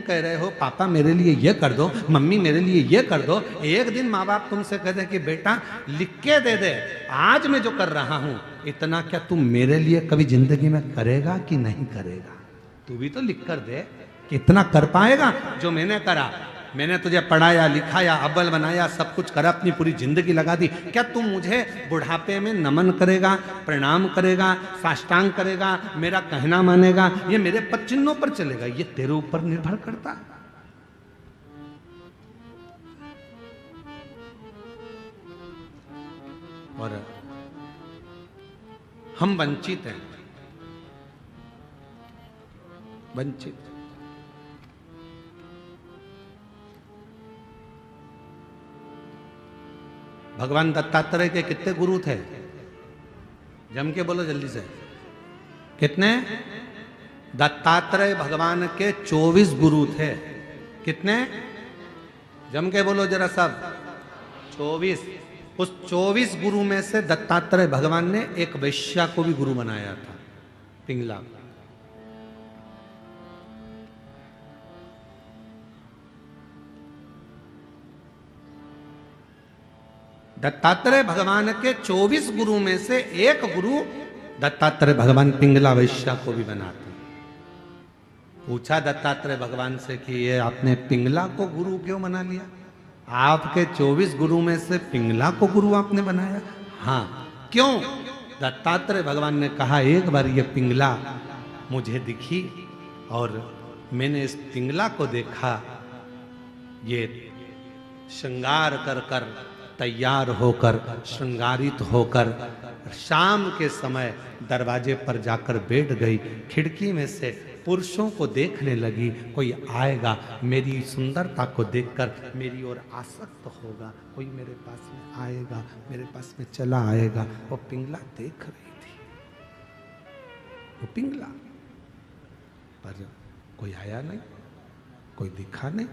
कह रहे हो पापा मेरे लिए ये कर दो, मम्मी मेरे लिए ये कर दो, एक दिन माँ बाप तुमसे कह दे कि बेटा लिख के दे दे, आज मैं जो कर रहा हूं इतना क्या तुम मेरे लिए कभी जिंदगी में करेगा कि नहीं करेगा? तू भी तो लिख कर दे कि इतना कर पाएगा जो मैंने करा। मैंने तुझे पढ़ाया लिखाया अव्वल बनाया सब कुछ करा, अपनी पूरी जिंदगी लगा दी, क्या तू मुझे बुढ़ापे में नमन करेगा, प्रणाम करेगा, साष्टांग करेगा, मेरा कहना मानेगा, ये मेरे पद चिन्हों पर चलेगा? ये तेरे ऊपर निर्भर करता है। और हम वंचित हैं, वंचित। भगवान दत्तात्रेय के कितने गुरु थे? जम के बोलो जल्दी से, कितने? दत्तात्रेय भगवान के 24 गुरु थे। कितने? जम के बोलो जरा सब। 24। उस 24 गुरु में से दत्तात्रेय भगवान ने एक वैश्या को भी गुरु बनाया था, पिंगला। दत्तात्रेय भगवान के 24 गुरु में से एक गुरु दत्तात्रेय भगवान पिंगला वैश्या को भी बनाते। पूछा दत्तात्रेय भगवान से कि ये आपने पिंगला को गुरु क्यों बना लिया? आपके 24 गुरु में से पिंगला को गुरु आपने बनाया? हाँ, क्यों? दत्तात्रेय भगवान ने कहा एक बार ये पिंगला मुझे दिखी और मैंने इस पिंगला को देखा, ये श्रृंगार कर कर तैयार होकर श्रृंगारित होकर शाम के समय दरवाजे पर जाकर बैठ गई, खिड़की में से पुरुषों को देखने लगी, कोई आएगा मेरी सुंदरता को देखकर मेरी ओर आसक्त होगा, कोई मेरे पास में आएगा, मेरे पास में चला आएगा। वो पिंगला देख रही थी, वो पिंगला, पर कोई आया नहीं, कोई दिखा नहीं।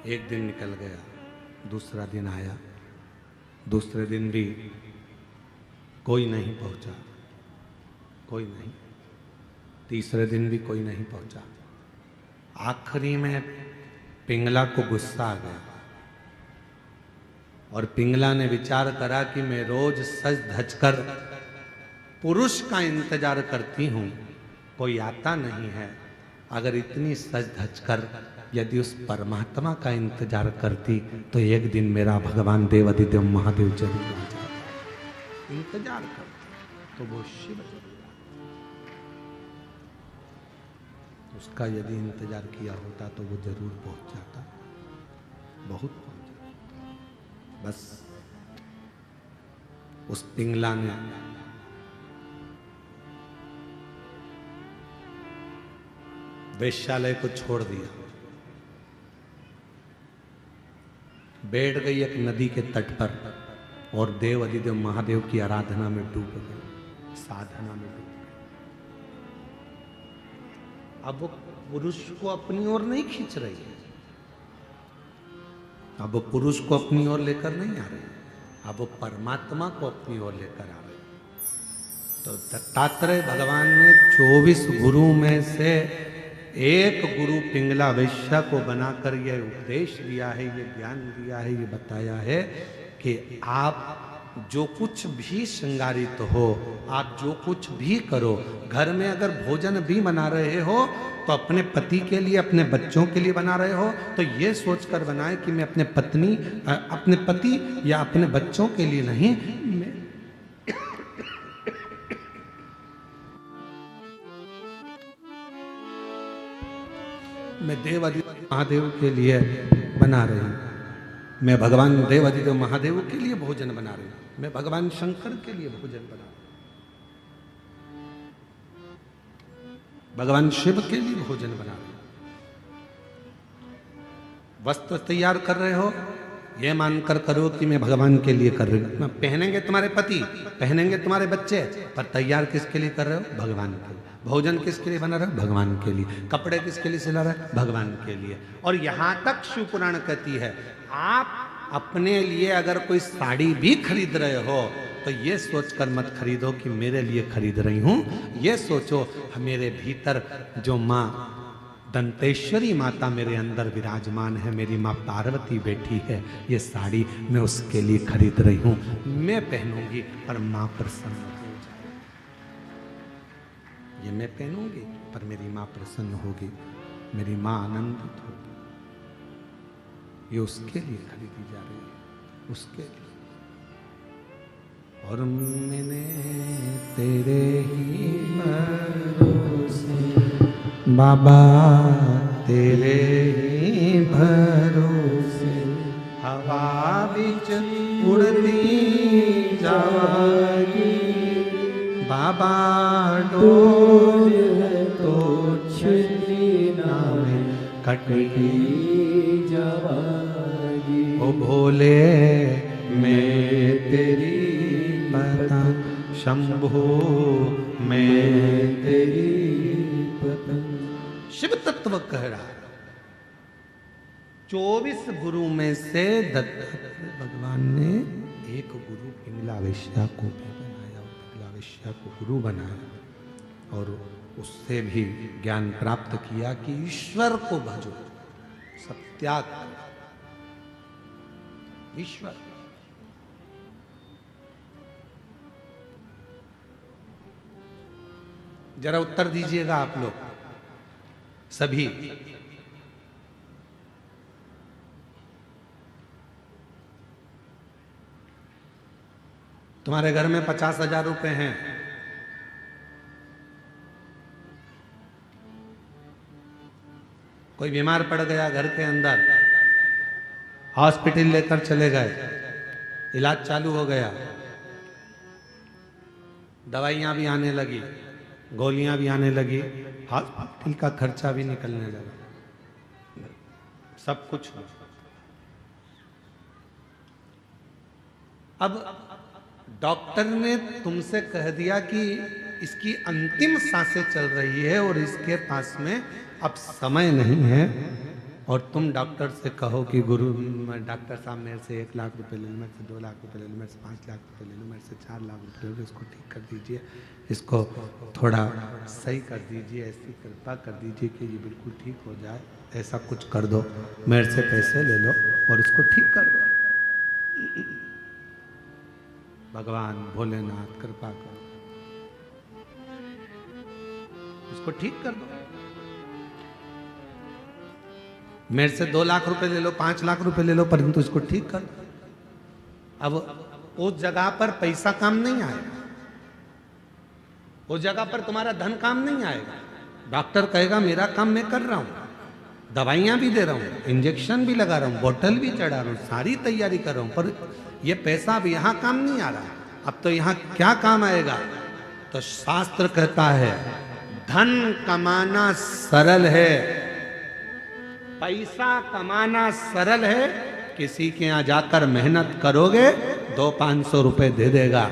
एक दिन निकल गया, दूसरा दिन आया, दूसरे दिन भी कोई नहीं पहुंचा, कोई नहीं, तीसरे दिन भी कोई नहीं पहुंचा। आखिरी में पिंगला को गुस्सा आ गया और पिंगला ने विचार करा कि मैं रोज सज धज कर पुरुष का इंतजार करती हूं, कोई आता नहीं है, अगर इतनी सज धज कर यदि उस परमात्मा का इंतजार करती तो एक दिन मेरा भगवान देवाधिदेव महादेव जरूर आ जाता। इंतजार करती तो वो शिव जरूर आता। उसका यदि इंतजार किया होता तो वो जरूर पहुंच जाता, बहुत पहुंच जाता। बस उस पिंगला ने वेश्यालय को छोड़ दिया, बैठ गई एक नदी के तट पर और देव अधिदेव महादेव की आराधना में डूब गई, साधना में डूब गई। अब वो पुरुष को अपनी ओर नहीं खींच रही है, अब वो पुरुष को अपनी ओर लेकर नहीं आ रही, अब वो परमात्मा को अपनी ओर लेकर आ रही। तो दत्तात्रेय भगवान ने 24 गुरु में से एक गुरु पिंगला वैश्या को बनाकर यह उपदेश दिया है, ये ज्ञान दिया है, ये बताया है कि आप जो कुछ भी श्रृंगारित हो, आप जो कुछ भी करो, घर में अगर भोजन भी बना रहे हो तो अपने पति के लिए, अपने बच्चों के लिए बना रहे हो तो ये सोचकर बनाए कि मैं अपने पत्नी, अपने पति या अपने बच्चों के लिए नहीं, मैं देवाधिदेव महादेव के लिए बना रही हूँ, मैं भगवान देवाधिदेव महादेव के लिए भोजन बना रही हूँ, मैं भगवान शंकर के लिए भोजन बना रही हूँ, भगवान शिव के लिए भोजन बना रही हूँ। वस्त्र तैयार कर रहे हो ये मानकर करो कि मैं भगवान के लिए कर रही हूँ। पहनेंगे तुम्हारे पति, पहनेंगे तुम्हारे बच्चे, पर तैयार किसके लिए कर रहे हो? भगवान के लिए। भोजन किसके लिए बना रहे हो? भगवान के लिए। कपड़े किसके लिए सिला रहे हो? भगवान के लिए। और यहां तक शिव पुराण कहती है आप अपने लिए अगर कोई साड़ी भी खरीद रहे हो तो ये सोचकर मत खरीदो कि मेरे लिए खरीद रही हूं। ये सोचो मेरे भीतर जो माँ दंतेश्वरी माता मेरे अंदर विराजमान है, मेरी माँ पार्वती बैठी है, ये साड़ी मैं उसके लिए खरीद रही हूं। मैं पहनूंगी पर माँ प्रसन्न हो जाए। ये मैं पहनूंगी पर मेरी माँ प्रसन्न होगी, मेरी माँ आनंदित होगी। ये उसके लिए खरीदी जा रही है, उसके लिए। और मैंने तेरे ही भरोसे बाबा, तेरे ही भरोसे हवा बिच उड़ती जाएगी। बाबा डोर तो छली नामे कटकी जाएगी। ओ भोले मैं तेरी पतंग, शंभो मैं तेरी पतंग। शिव तत्व कह रहा है 24 गुरु में से दत्तात्रेय भगवान ने एक गुरु पिंगला वैश्या को भी बनाया, पिंगला वैश्या को गुरु बनाया और उससे भी ज्ञान प्राप्त किया कि ईश्वर को भजो, सत्याग ईश्वर। जरा उत्तर दीजिएगा आप लोग सभी। तुम्हारे घर में 50,000 रुपए हैं, कोई बीमार पड़ गया घर के अंदर, हॉस्पिटल लेकर चले गए, इलाज चालू हो गया, दवाइयां भी आने लगी, गोलियां भी आने लगी, हॉस्पिटल का खर्चा भी निकलने लगा, सब कुछ। अब डॉक्टर ने तुमसे कह दिया कि इसकी अंतिम सांसें चल रही है और इसके पास में अब समय नहीं है, और तुम डॉक्टर से कहो कि गुरु डॉक्टर साहब मेरे से 1 लाख रुपए ले लो, मेरे से 2 लाख रुपए ले लो, मेरे से 5 लाख रुपए ले लो, मेरे से 4 लाख रुपए ले लो, इसको ठीक कर दीजिए, इसको थोड़ा सही कर दीजिए, ऐसी कृपा कर दीजिए कि ये बिल्कुल ठीक हो जाए, ऐसा कुछ कर दो, मेरे से पैसे ले लो और इसको ठीक कर दो। भगवान भोलेनाथ कृपा करो, इसको ठीक कर दो। मेरे से 2 लाख रुपए ले लो, 5 लाख रुपए ले लो, परंतु इसको ठीक कर दो। अब उस जगह पर पैसा काम नहीं आएगा, उस जगह पर तुम्हारा धन काम नहीं आएगा। डॉक्टर कहेगा मेरा काम मैं कर रहा हूं, दवाइयां भी दे रहा हूं, इंजेक्शन भी लगा रहा हूं, बोतल भी चढ़ा रहा हूं, सारी तैयारी कर रहा हूं, पर ये पैसा अब यहां काम नहीं आ रहा। अब तो यहां क्या काम आएगा? तो शास्त्र कहता है धन कमाना सरल है, पैसा कमाना सरल है, किसी के यहां जाकर मेहनत करोगे 200-500 रुपए दे देगा,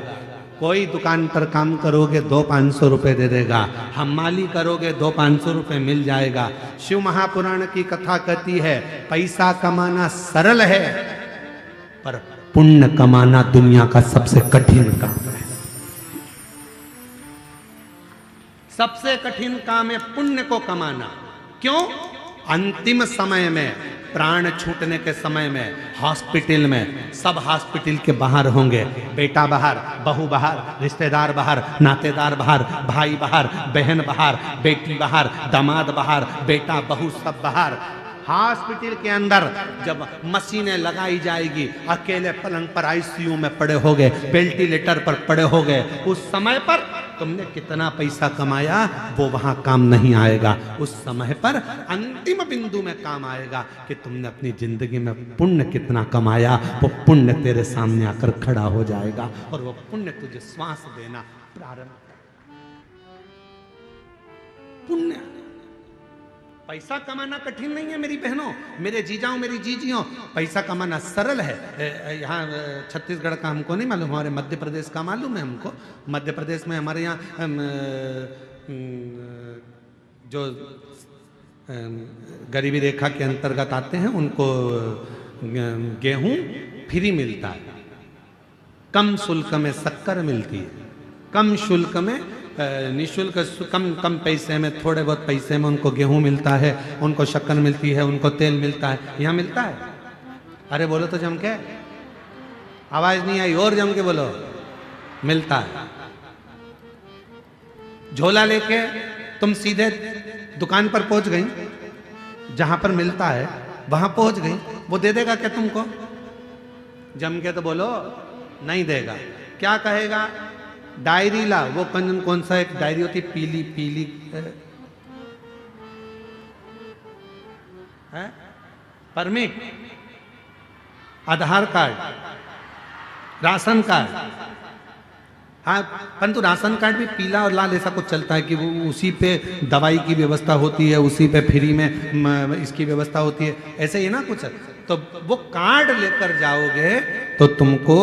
कोई दुकान पर काम करोगे 200-500 रुपए दे देगा, हमाली करोगे 200-500 रुपए मिल जाएगा। शिव महापुराण की कथा कहती है पैसा कमाना सरल है, पर पुण्य कमाना दुनिया का सबसे कठिन काम है। सबसे कठिन काम है पुण्य को कमाना। क्यों? अंतिम समय में, प्राण छूटने के समय में, हॉस्पिटल में, सब हॉस्पिटल के बाहर होंगे, बेटा बाहर, बहू बाहर, रिश्तेदार बाहर, नातेदार बाहर, भाई बाहर, बहन बाहर, बेटी बाहर, दामाद बाहर, बेटा बहू सब बाहर। हॉस्पिटल के अंदर जब मशीनें लगाई जाएगी, अकेले पलंग पर आईसीयू में पड़े होगे, वेंटिलेटर पर पड़े होगे, उस समय पर तुमने कितना पैसा कमाया वो वहां काम नहीं आएगा। उस समय पर अंतिम बिंदु में काम आएगा कि तुमने अपनी जिंदगी में पुण्य कितना कमाया, वो पुण्य तेरे सामने आकर खड़ा हो जाएगा और वो पुण्य तुझे श्वास देना प्रारंभ। पुण्य, पैसा कमाना कठिन नहीं है मेरी बहनों, मेरे जीजाओं, मेरी जीजियों, पैसा कमाना सरल है। यहाँ छत्तीसगढ़ का हमको नहीं मालूम, हमारे मध्य प्रदेश का मालूम है हमको। मध्य प्रदेश में हमारे यहाँ जो गरीबी रेखा के अंतर्गत आते हैं उनको गेहूं फ्री मिलता है, कम शुल्क में शक्कर मिलती है, कम शुल्क में निःशुल्क, कम पैसे में, थोड़े बहुत पैसे में उनको गेहूं मिलता है, उनको शक्कर मिलती है, उनको तेल मिलता है। यहाँ मिलता है? अरे बोलो तो जम के, आवाज नहीं आई, और जम के बोलो। मिलता है। झोला लेके तुम सीधे दुकान पर पहुंच गई, जहां पर मिलता है वहां पहुंच गई, वो दे देगा क्या तुमको? जम के तो बोलो, नहीं देगा। क्या कहेगा? डायरी ला। वो कौन सा एक डायरी होती, पीली पीली है, परमिट, आधार कार्ड, राशन कार्ड। हाँ, परंतु राशन कार्ड भी पीला और लाल ऐसा कुछ चलता है कि वो उसी पे दवाई की व्यवस्था होती है, उसी पे फ्री में इसकी व्यवस्था होती है, ऐसे ही ना कुछ। तो वो कार्ड लेकर जाओगे तो तुमको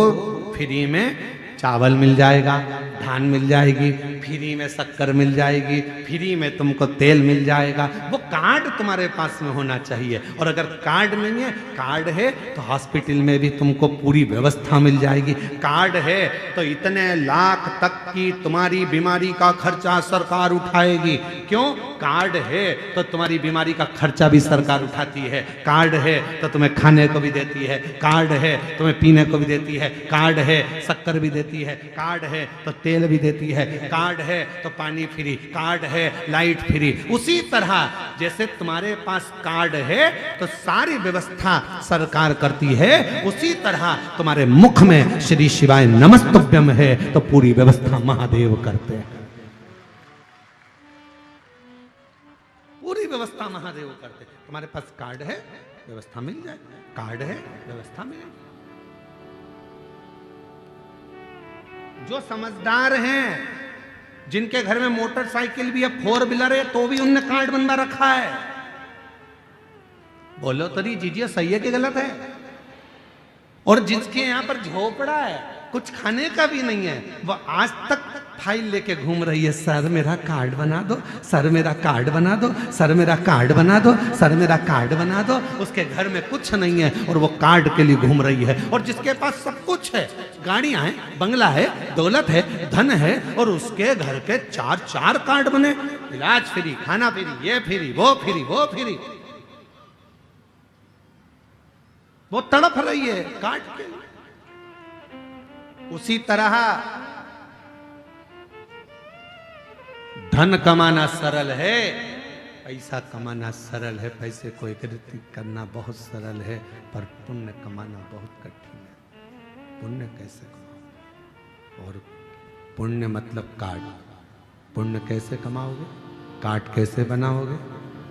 फ्री में चावल मिल जाएगा, धान मिल जाएगी, फ्री में शक्कर मिल जाएगी, फ्री में तुमको तेल मिल जाएगा। वो कार्ड तुम्हारे पास में होना चाहिए। और अगर कार्ड नहीं है, कार्ड है तो हॉस्पिटल में भी तुमको पूरी व्यवस्था मिल जाएगी। कार्ड है तो इतने लाख तक की तुम्हारी बीमारी का खर्चा सरकार उठाएगी। क्यों? कार्ड है तो तुम्हारी बीमारी का खर्चा भी सरकार उठाती है। कार्ड है तो तुम्हें खाने को भी देती है, कार्ड है तुम्हें पीने को भी देती है, कार्ड है शक्कर भी देती है, कार्ड है तो तेल भी देती है, कार्ड है तो पानी फ्री, कार्ड है लाइट फ्री। उसी तरह जैसे तुम्हारे पास कार्ड है तो सारी व्यवस्था सरकार करती है, उसी तरह तुम्हारे मुख में श्री शिवाय नमस्तुभ्यम है तो पूरी व्यवस्था महादेव करते हैं। पूरी व्यवस्था महादेव करते। तुम्हारे पास कार्ड है, व्यवस्था मिल जाए, कार्ड है, व्यवस्था मिले। जो समझदार हैं, जिनके घर में मोटरसाइकिल भी है, 4 व्हीलर है, तो भी उनने कार्ड बनवा रखा है। बोलो तो नहीं जीजिए, सही है कि गलत है? और जिसके यहां पर झोपड़ा है, कुछ खाने का भी नहीं है, वो आज तक फाइल लेके घूम रही है, सर मेरा कार्ड बना दो, सर मेरा कार्ड बना दो, सर मेरा कार्ड बना दो, सर मेरा कार्ड बना दो। उसके घर में कुछ नहीं है और वो कार्ड के लिए घूम रही है। और जिसके पास सब कुछ है, गाड़ियां हैं, बंगला है, दौलत है, धन है, और उसके घर के 4 कार्ड बने, इलाज फ्री, खाना फ्री, ये फ्री, वो फ्री, वो फ्री, वो तड़प रही है कार्ड के लिए। उसी तरह धन कमाना सरल है, पैसा कमाना सरल है, पैसे को एकत्रित करना बहुत सरल है, पर पुण्य कमाना बहुत कठिन है। पुण्य कैसे कमाओ? और पुण्य मतलब कार्ड। पुण्य कैसे कमाओगे? कार्ड कैसे बनाओगे?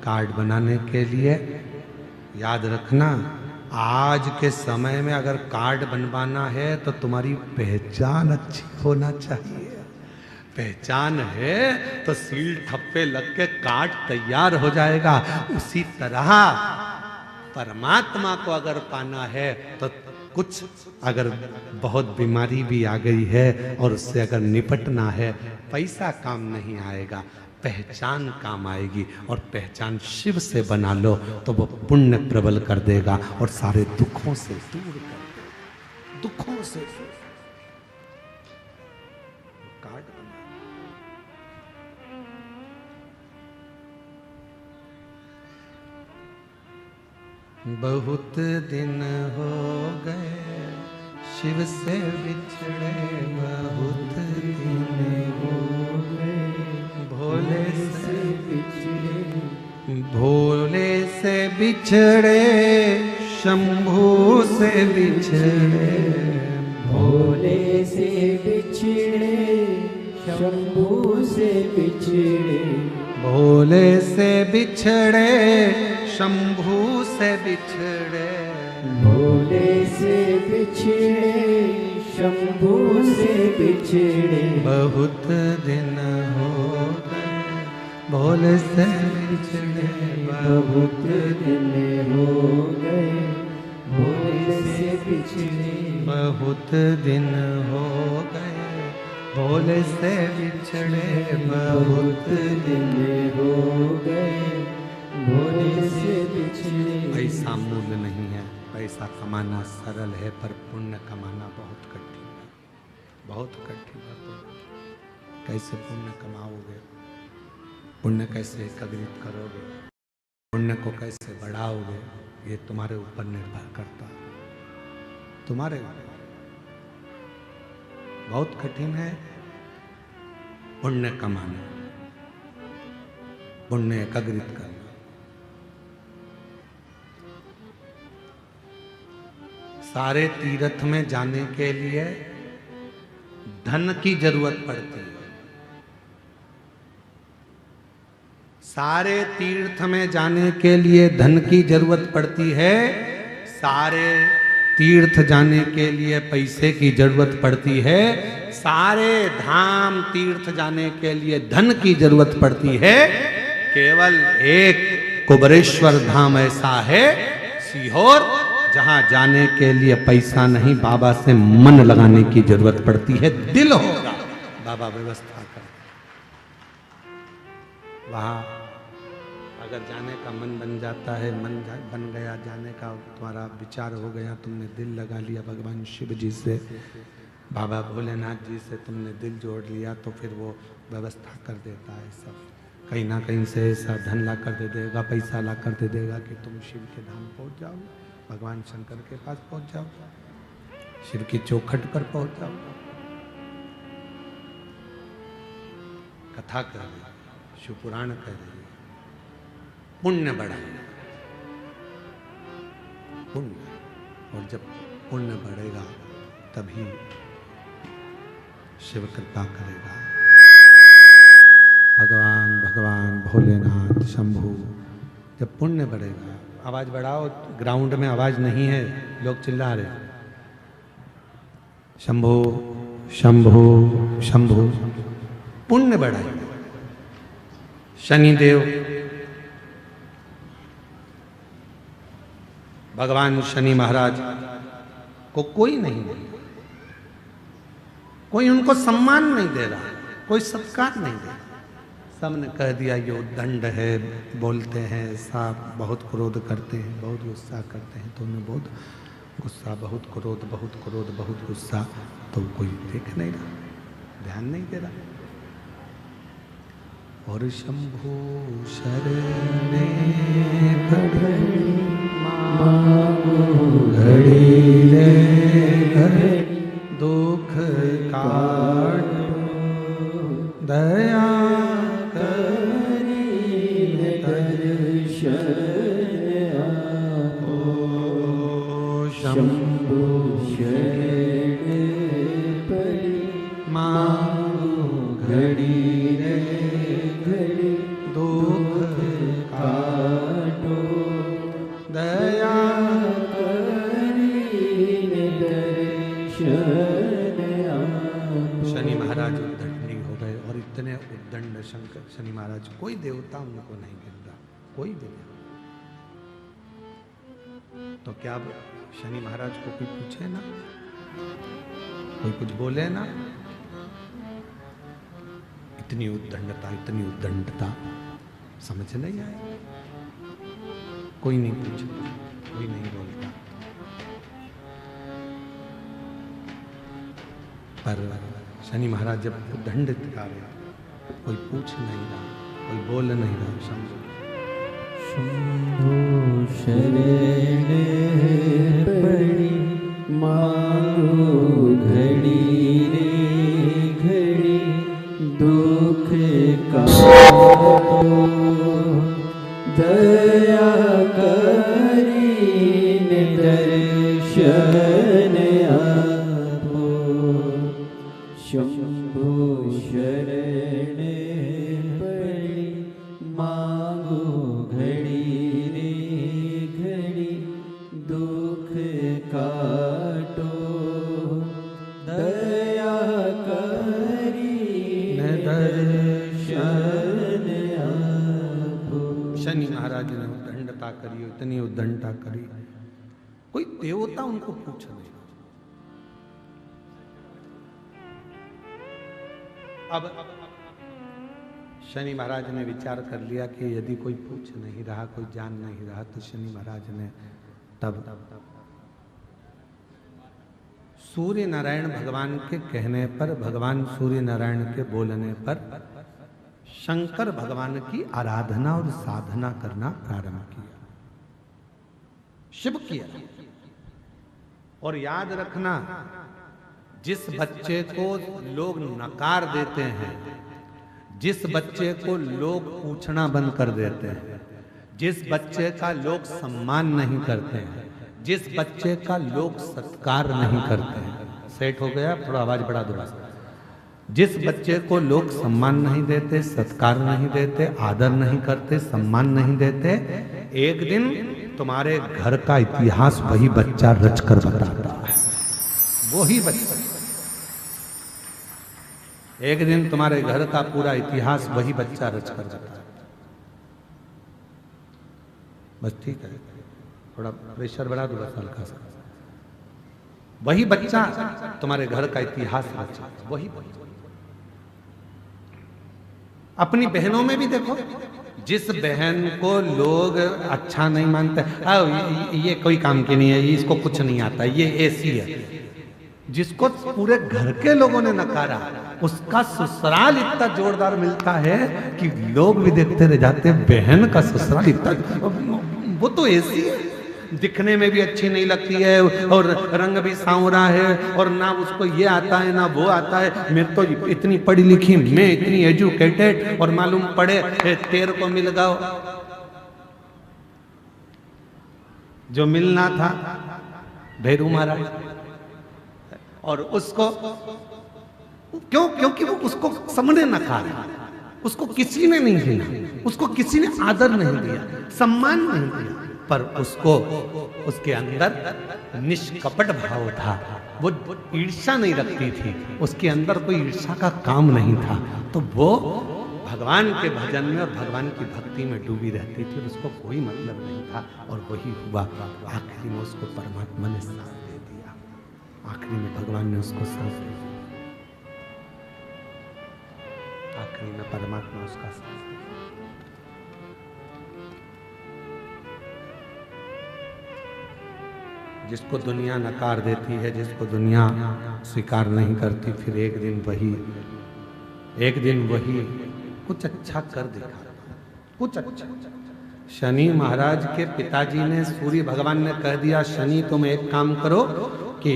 कार्ड बनाने के लिए याद रखना, आज के समय में अगर कार्ड बनवाना है तो तुम्हारी पहचान अच्छी होना चाहिए। पहचान है तो सील ठप्पे लग के कार्ड तैयार हो जाएगा। उसी तरह परमात्मा को अगर पाना है तो कुछ अगर बहुत बीमारी भी आ गई है और उससे अगर निपटना है, पैसा काम नहीं आएगा, पहचान काम आएगी। और पहचान शिव से बना लो तो वो पुण्य प्रबल कर देगा और सारे दुखों से दूर कर देगा। दुखों से कार्ड बना। बहुत दिन हो गए शिव से बिछड़े, बहुत दिन हो भोले से बिछड़े, भोले से बिछड़े, शंभू से बिछड़े, भोले से बिछड़े, शंभू से बिछड़े, भोले से बिछड़े, शंभू से बिछड़े, भोले से बिछड़े, शंभू से बिछड़े। बहुत दिन हो गए भोले से बिछड़े, बहुत दिन हो गए भोले से बिछड़े, बहुत दिन हो गए भोले से बिछड़े, बहुत दिन हो गए भोले से बिछड़े। पैसा मूल्य नहीं है, पैसा कमाना सरल है पर पुण्य कमाना बहुत कठिन है। बहुत कठिन है। कैसे पुण्य कमाओगे, पुण्य कैसे एकत्रित करोगे, पुण्य को कैसे बढ़ाओगे, ये तुम्हारे ऊपर निर्भर करता है, तुम्हारे ऊपर। बहुत कठिन है पुण्य कमाना, पुण्य एकत्रित करना। सारे तीर्थ में जाने के लिए धन की जरूरत पड़ती है। सारे तीर्थ में जाने के लिए धन की जरूरत पड़ती है। सारे तीर्थ जाने के लिए पैसे की जरूरत पड़ती है। सारे धाम तीर्थ जाने के लिए धन की जरूरत पड़ती है। केवल एक कुबरेश्वर धाम ऐसा है सीहोर, जहां जाने के लिए पैसा नहीं, बाबा से मन लगाने की जरूरत पड़ती है। दिल होगा, बाबा व्यवस्था कर। वहां अगर जाने का मन बन जाता है, बन गया जाने का, तुम्हारा विचार हो गया, तुमने दिल लगा लिया भगवान शिव जी से, बाबा भोलेनाथ जी से तुमने दिल जोड़ लिया, तो फिर वो व्यवस्था कर देता है सब। कहीं ना कहीं से ऐसा धन ला कर दे देगा, पैसा ला कर दे देगा कि तुम शिव के धाम पहुंच जाओ, भगवान शंकर के पास पहुंच जाओ, शिव की चौखट पर पहुंच जाओ। कथा कर रही, शिव पुराण कर रही, पुण्य बढ़ाएगा, पुण्य। और जब पुण्य बढ़ेगा तभी शिव कृपा करेगा। भगवान भोलेनाथ शंभु, जब पुण्य बढ़ेगा। आवाज बढ़ाओ, ग्राउंड में आवाज नहीं है, लोग चिल्ला रहे। शंभु शंभु शंभु, पुण्य बढ़ाएगा। शनिदेव, भगवान शनि महाराज को कोई नहीं दे, कोई उनको सम्मान नहीं दे रहा, कोई सत्कार नहीं दे रहा। सबने कह दिया ये उद्दंड है, बोलते हैं ऐसा, बहुत क्रोध करते हैं, बहुत गुस्सा करते हैं, तो उन्हें बहुत गुस्सा, बहुत क्रोध, बहुत क्रोध, बहुत गुस्सा, तो कोई देख नहीं रहा, ध्यान नहीं दे रहा। और शंभु शरणे घड़ी घड़ी रे घड़ी, दुख काट दया शंभु शरण पड़ी, मांगो घड़ी रे घड़ी, दुख काटो दया करीने दर्शन आपो। शनि महाराज उद्दंडी हो गए, और इतने उद्दंड शंकर शनि महाराज, कोई देवता उनको नहीं गिर रहा, कोई भी नहीं। तो क्या शनि महाराज को कोई पूछे ना, कोई कुछ बोले ना? इतनी उद्दंडता समझ नहीं आए। कोई नहीं पूछता, कोई नहीं बोलता। पर शनि महाराज जब उद्दंडित कर रहे, कोई पूछ नहीं रहा, कोई बोल नहीं रहा। समझो, शंभु शरण पड़ी, मांगो घड़ी रे घड़ी, दुख काटो दया करीने दर्शन आपो। शंभु शरण पड़ी, मांगो घड़ी रे घड़ी, दुख काटो दया करीने दर्शन आपो। शनि महाराज ने उद्दंडता करी, इतनी उद्दंडता करी, कोई देवता उनको पूछ नहीं। अब शनि महाराज ने विचार कर लिया कि यदि कोई पूछ नहीं रहा, कोई जान नहीं रहा, तो शनि महाराज ने तब सूर्य नारायण भगवान के कहने पर, भगवान सूर्य नारायण के बोलने पर शंकर भगवान की आराधना और साधना करना प्रारंभ किया, शिव किया। और याद रखना, जिस बच्चे को लोग नकार देते हैं, जिस बच्चे को लोग पूछना बंद कर देते हैं, जिस बच्चे का लोग सम्मान नहीं करते हैं, जिस बच्चे का लोग सत्कार नहीं करते हैं, सेट हो गया, थोड़ा आवाज बढ़ा दो। जिस बच्चे को लोग सम्मान नहीं देते, सत्कार नहीं देते, आदर नहीं करते, सम्मान नहीं देते, एक दिन तुम्हारे घर का इतिहास वही बच्चा रचकर बताता है। वही बच्चा एक दिन तुम्हारे घर का पूरा इतिहास वही बच्चा रचकर बताता है। बस ठीक है, थोड़ा प्रेशर बढ़ा दो बस हल्का सा। वही बच्चा तुम्हारे घर का इतिहास रचता, वही बच्चा। अपनी बहनों में भी देखो, जिस बहन को लोग अच्छा नहीं मानते, ये कोई काम की नहीं है, इसको कुछ नहीं आता, ये ऐसी है, जिसको पूरे घर के लोगों ने नकारा, उसका ससुराल इतना जोरदार मिलता है कि लोग भी देखते रह जाते हैं। बहन का ससुराल इतना, वो तो ऐसी है, दिखने में भी अच्छी नहीं लगती है और रंग भी सांवरा है और ना उसको ये आता है ना वो आता है। मैं तो इतनी पढ़ी लिखी, मैं इतनी एजुकेटेड, और मालूम पड़े तेरे को मिल गया जो मिलना था भैरू महाराज। और उसको क्यों? क्योंकि वो उसको समझने न खा रहा, उसको किसी ने नहीं दिया, उसको किसी ने आदर नहीं दिया, सम्मान नहीं दिया, पर उसको उसके अंदर निष्कपट भाव था, वो ईर्ष्या नहीं रखती थी, उसके अंदर कोई ईर्ष्या का काम नहीं था। तो वो भगवान के भजन में और भगवान की भक्ति में डूबी रहती थी और उसको कोई मतलब नहीं था। और वही हुआ, आखिरी में उसको परमात्मा ने साथ दे दिया, आखिरी में भगवान ने उसको साथ दे दिया, आखिरी में परमात्मा उसका साथ दे दिया। जिसको दुनिया नकार देती है, जिसको दुनिया स्वीकार नहीं करती, फिर एक दिन वही कुछ अच्छा कर दिखाता, कुछ अच्छा। शनि महाराज के पिताजी ने, सूर्य भगवान ने कह दिया, शनि तुम एक काम करो कि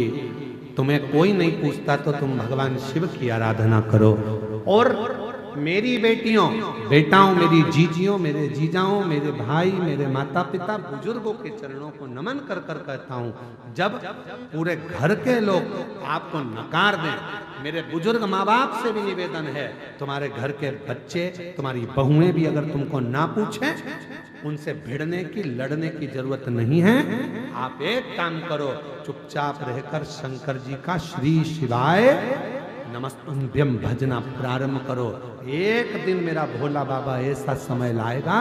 तुम्हें कोई नहीं पूछता तो तुम भगवान शिव की आराधना करो, और मेरी बेटियों बेटाओं, मेरी जीजियों, मेरे जीजाओं, मेरे भाई, मेरे माता पिता, बुजुर्गों के चरणों को नमन कर कर कहता हूं, जब पूरे घर के लोग आपको नकार दें, मेरे बुजुर्ग माँ बाप से भी निवेदन है, तुम्हारे घर के बच्चे, तुम्हारी बहुएं भी अगर तुमको ना पूछें, उनसे भिड़ने की, लड़ने की जरूरत नहीं है। आप एक काम करो, चुपचाप रहकर शंकर जी का श्री शिवाय नमस्तुभ्यम भजना प्रारंभ करो। एक दिन मेरा भोला बाबा ऐसा समय लाएगा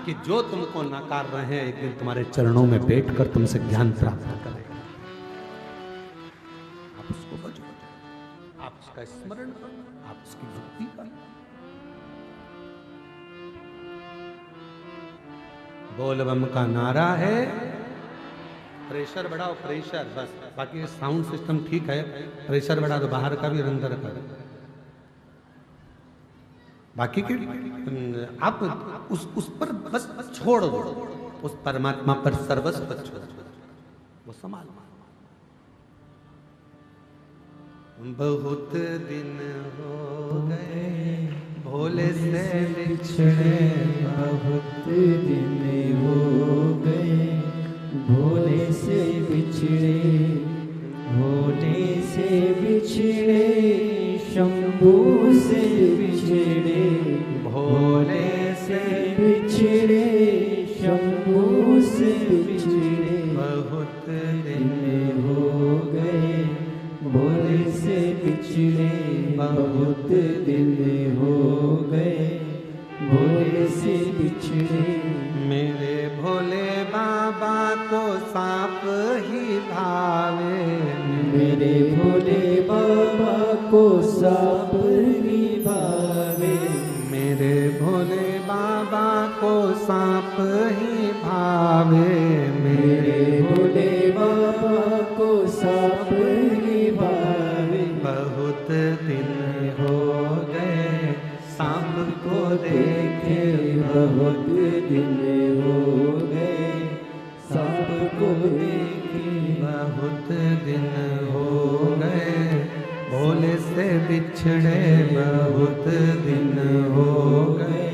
कि जो तुमको नकार रहे हैं, एक दिन तुम्हारे चरणों में बैठकर तुमसे ज्ञान प्राप्त करेगा। आप उसको भजो, आप उसका स्मरण करो, आप उसकी भक्ति करो। बोल बम का नारा है, प्रेशर बढ़ाओ, प्रेशर बस, बाकी साउंड सिस्टम ठीक है, प्रेशर बढ़ा दो, बाहर का भी अंदर का। बाकी के आप उस पर बस छोड़ दो, उस परमात्मा पर सर्वस्व छोड़ दो, वो संभाल। बहुत दिन हो गए भोले से बिछड़े, बहुत दिन हो गए भोले से बिछड़े, भोले से बिछड़े, शंभू से बिछड़े, भोले से बिछड़े, शंभू से बिछड़े, बहुत दिन हो गए भोले से बिछड़े, बहुत दिन हो गए भोले से बिछड़े। मेरे भोले बाबा को सांप ही भावे, मेरे भोले बाबा को सांप ही भावे, मेरे भोले बाबा को सांप ही भावे, मेरे भोले बाबा को सांप ही बहुत दिन हो गए सांप को देखे, बहुत दिन हो गए भोले से बिछड़े, बहुत दिन हो गए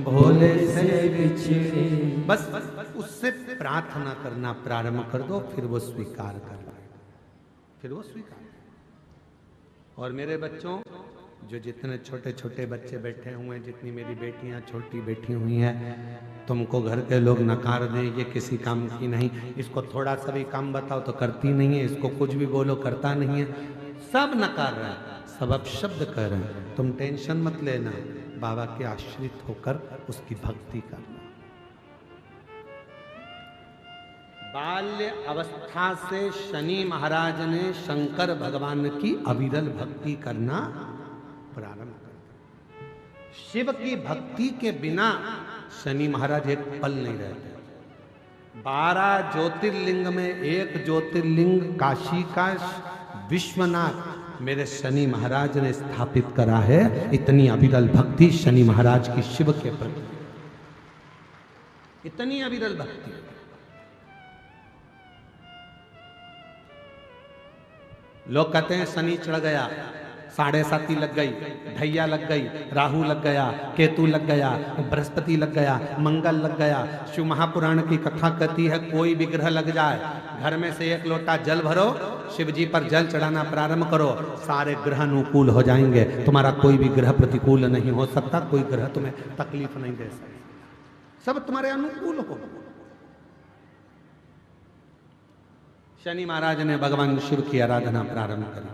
भोले से बिछड़े। बस उससे प्रार्थना करना प्रारंभ कर दो, फिर वो स्वीकार कर लेगा, फिर वो स्वीकार। और मेरे बच्चों, जो जितने छोटे छोटे बच्चे बैठे हुए हैं, जितनी मेरी बेटियां छोटी बैठी हुई हैं, तुमको घर के लोग नकार दें ये किसी काम की नहीं, इसको थोड़ा सा भी काम बताओ तो करती नहीं है, इसको कुछ भी बोलो करता नहीं है, सब नकार रहे हैं, सब अपशब्द कह रहे हैं। तुम टेंशन मत लेना, बाबा के आश्रित होकर उसकी भक्ति करना। बाल्य अवस्था से शनि महाराज ने शंकर भगवान की अविरल भक्ति करना प्रारंभ कर दिया। शिव की भक्ति के बिना शनि महाराज एक पल नहीं रहते। 12 ज्योतिर्लिंग में एक ज्योतिर्लिंग काशी का विश्वनाथ मेरे शनि महाराज ने स्थापित करा है। इतनी अविरल भक्ति शनि महाराज की शिव के प्रति, इतनी अविरल भक्ति। लोग कहते हैं शनि चढ़ गया, 7.5 लग गई, ढैया लग गई, राहु लग गया, केतु लग गया, बृहस्पति लग गया, मंगल लग गया। शिव महापुराण की कथा कहती है कोई भी ग्रह लग जाए, घर में से 1 लोटा जल भरो, शिव जी पर जल चढ़ाना प्रारंभ करो, सारे ग्रह अनुकूल हो जाएंगे। तुम्हारा कोई भी ग्रह प्रतिकूल नहीं हो सकता, कोई ग्रह तुम्हें तकलीफ नहीं दे सकता, सब तुम्हारे अनुकूल हो। शनि महाराज ने भगवान शिव की आराधना प्रारंभ करी।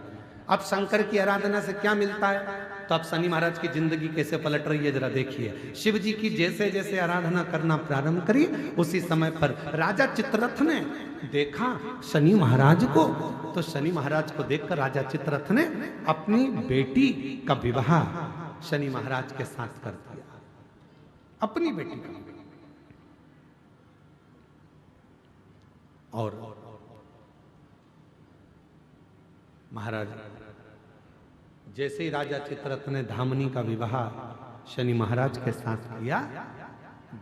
अब शंकर की आराधना से क्या मिलता है? तो अब शनि महाराज की जिंदगी कैसे पलट रही है जरा देखिए। शिव जी की जैसे जैसे आराधना करना प्रारंभ करी, उसी समय पर राजा चित्ररथ ने देखा शनि महाराज को, तो शनि महाराज को देखकर राजा चित्ररथ ने अपनी बेटी का विवाह शनि महाराज के साथ कर दिया, अपनी बेटी का। और महाराज जैसे ही राजा चित्ररथ ने धामनी का विवाह शनि महाराज के साथ किया,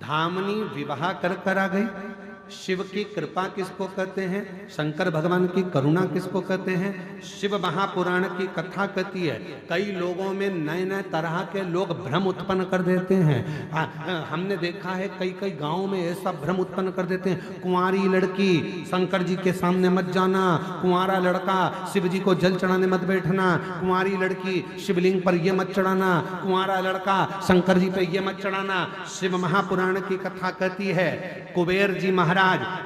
धामनी विवाह कर आ गई। शिव की कृपा किसको कहते हैं? शंकर भगवान की करुणा किसको कहते हैं? शिव महापुराण की कथा कहती है कई लोगों में नए नए तरह के लोग भ्रम उत्पन्न कर देते हैं। हमने देखा है कई कई गांवों में ऐसा भ्रम उत्पन्न कर देते हैं, कुंवारी लड़की शंकर जी के सामने मत जाना, कुंवारा लड़का शिव जी को जल चढ़ाने मत बैठना, कुंवारी लड़की शिवलिंग पर ये मत चढ़ाना, कुंवारा लड़का शंकर जी पे ये मत चढ़ाना। शिव महापुराण की कथा कहती है कुबेर जी महाराज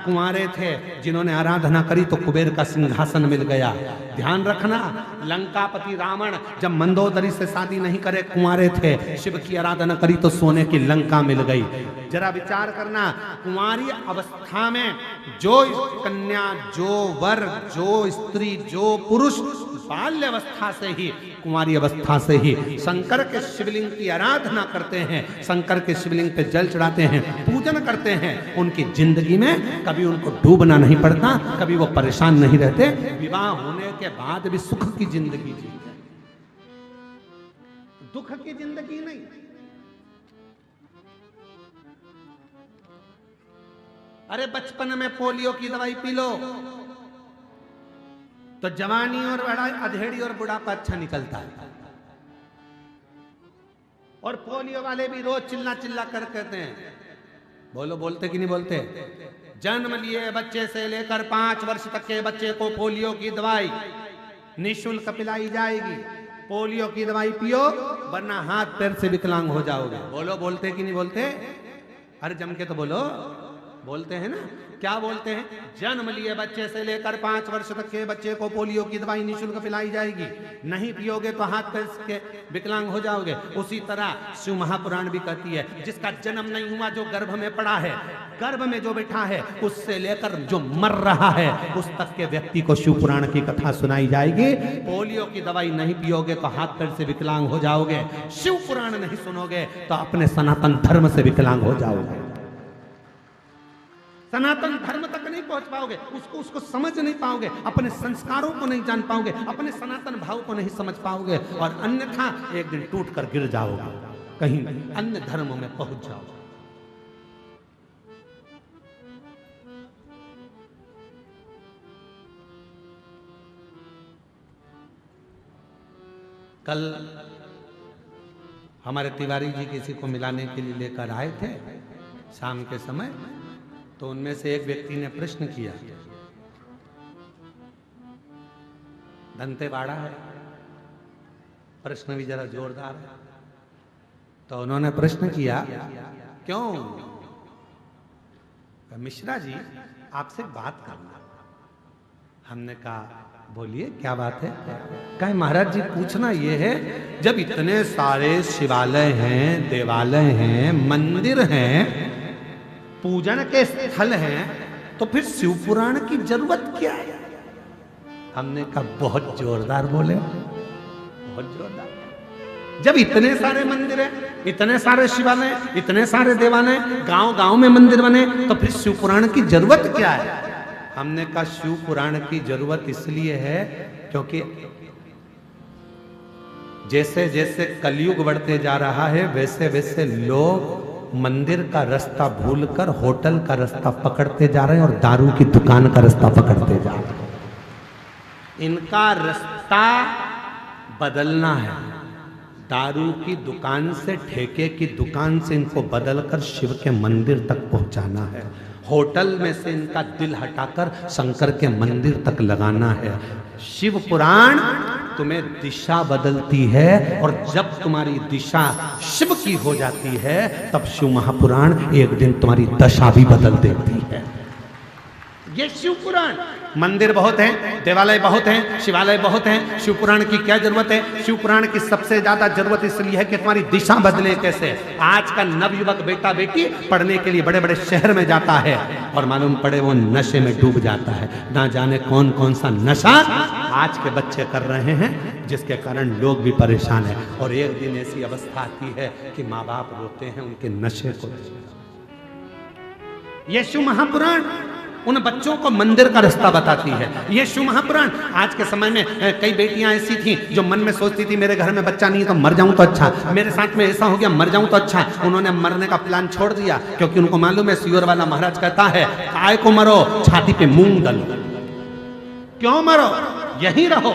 कुंवारे थे, जिन्होंने आराधना करी तो कुबेर का सिंहासन मिल गया। ध्यान रखना, लंकापति रावण जब मंदोदरी से शादी नहीं करे, कुंवारे थे, शिव की आराधना करी तो सोने की लंका मिल गई। जरा विचार करना, कुंवारी अवस्था में जो कन्या, जो वर, जो स्त्री, जो पुरुष बाल्य अवस्था से ही, कुंवारी अवस्था से ही शंकर के शिवलिंग की आराधना करते हैं, शंकर के शिवलिंग पे जल चढ़ाते हैं, पूजन करते हैं, उनकी जिंदगी में कभी उनको डूबना नहीं पड़ता, कभी वो परेशान नहीं रहते, विवाह होने के बाद भी सुख की जिंदगी जीते, दुख की जिंदगी नहीं। अरे बचपन में पोलियो की दवाई पी लो तो जवानी और अधेड़ी और बुढ़ापा अच्छा निकलता है। और पोलियो वाले भी रोज चिल्ला चिल्ला कर कहते हैं, बोलो बोलते कि नहीं बोलते, जन्म लिए बच्चे से लेकर 5 वर्ष तक के बच्चे को पोलियो की दवाई निःशुल्क पिलाई जाएगी। पोलियो की दवाई पियो वरना हाथ पैर से विकलांग हो जाओगे। बोलो बोलते कि नहीं बोलते? अरे जम के तो बोलो, बोलते हैं ना। क्या बोलते हैं? जन्म लिए बच्चे से लेकर 5 वर्ष तक के बच्चे को पोलियो की दवाई निःशुल्क पिलाई जाएगी, नहीं पियोगे तो हाथ पैर के विकलांग हो जाओगे। उसी तरह शिव महापुराण भी कहती है जिसका जन्म नहीं हुआ, जो गर्भ में पड़ा है, गर्भ में जो बैठा है, उससे लेकर जो मर रहा है उस तक के व्यक्ति को शिव पुराण की कथा सुनाई जाएगी। पोलियो की दवाई नहीं पियोगे तो हाथ पैर से विकलांग हो जाओगे, शिव पुराण नहीं सुनोगे तो अपने सनातन धर्म से विकलांग हो जाओगे, सनातन धर्म तक नहीं पहुंच पाओगे, उसको समझ नहीं पाओगे, अपने संस्कारों को नहीं जान पाओगे, अपने सनातन भाव को नहीं समझ पाओगे, और अन्यथा एक दिन टूट कर गिर जाओगे। कहीं अन्य धर्मों में पहुंच जाओ। कल हमारे तिवारी जी किसी को मिलाने के लिए लेकर आए थे शाम के समय, तो उनमें से एक व्यक्ति ने प्रश्न किया, दंतेवाड़ा है, प्रश्न भी जरा जोरदार है। तो उन्होंने प्रश्न किया, क्यों? मिश्रा जी आपसे बात करना। हमने कहा बोलिए क्या बात है? कहे महाराज जी पूछना ये है, जब इतने सारे शिवालय हैं, देवालय हैं, मंदिर हैं, पूजन के स्थल हैं, तो फिर शिव पुराण की जरूरत क्या है? हमने कहा बहुत जोरदार बोले, बहुत जोरदार। जब इतने सारे मंदिर हैं, इतने सारे शिवालय, इतने सारे देवालय, गांव गांव में मंदिर बने, तो फिर शिव पुराण की जरूरत क्या है? हमने कहा शिव पुराण की जरूरत इसलिए है क्योंकि जैसे जैसे कलयुग बढ़ते जा रहा है, वैसे वैसे लोग मंदिर का रास्ता भूलकर होटल का रास्ता पकड़ते जा रहे हैं और दारू की दुकान का रास्ता पकड़ते जा रहे हैं। इनका रास्ता बदलना है। दारू की दुकान से, ठेके की दुकान से इनको बदलकर शिव के मंदिर तक पहुंचाना है। होटल में से इनका दिल हटाकर शंकर के मंदिर तक लगाना है। शिव पुराण तुम्हें दिशा बदलती है, और जब तुम्हारी दिशा शिव की हो जाती है, तब शिव महापुराण एक दिन तुम्हारी दशा भी बदल देती है। ये शिव पुराण। मंदिर बहुत हैं, देवालय बहुत हैं, शिवालय बहुत हैं, शिव पुराण की क्या जरूरत है? शिव पुराण की सबसे ज्यादा जरूरत इसलिए है कि तुम्हारी दिशा बदले कैसे। आज का नवयुवक बेटा बेटी पढ़ने के लिए बड़े बड़े शहर में जाता है और मालूम पड़े वो नशे में डूब जाता है। ना जाने कौन कौन सा नशा आज के बच्चे कर रहे हैं, जिसके कारण लोग भी परेशान है। और एक दिन ऐसी अवस्था आती है कि माँ बाप रोते हैं उनके नशे को। ये शिव महापुराण उन बच्चों को मंदिर का रास्ता बताती है। ये शिव महापुराण। आज के समय में कई बेटियां ऐसी थी जो मन में सोचती थी मेरे घर में बच्चा नहीं है तो मर जाऊं तो अच्छा, मेरे साथ में ऐसा हो गया मर जाऊं तो अच्छा। उन्होंने मरने का प्लान छोड़ दिया, क्योंकि उनको मालूम है सियोर वाला महाराज कहता है काय को मरो, छाती पे मूंग दलो। क्यों मरो, यहीं रहो।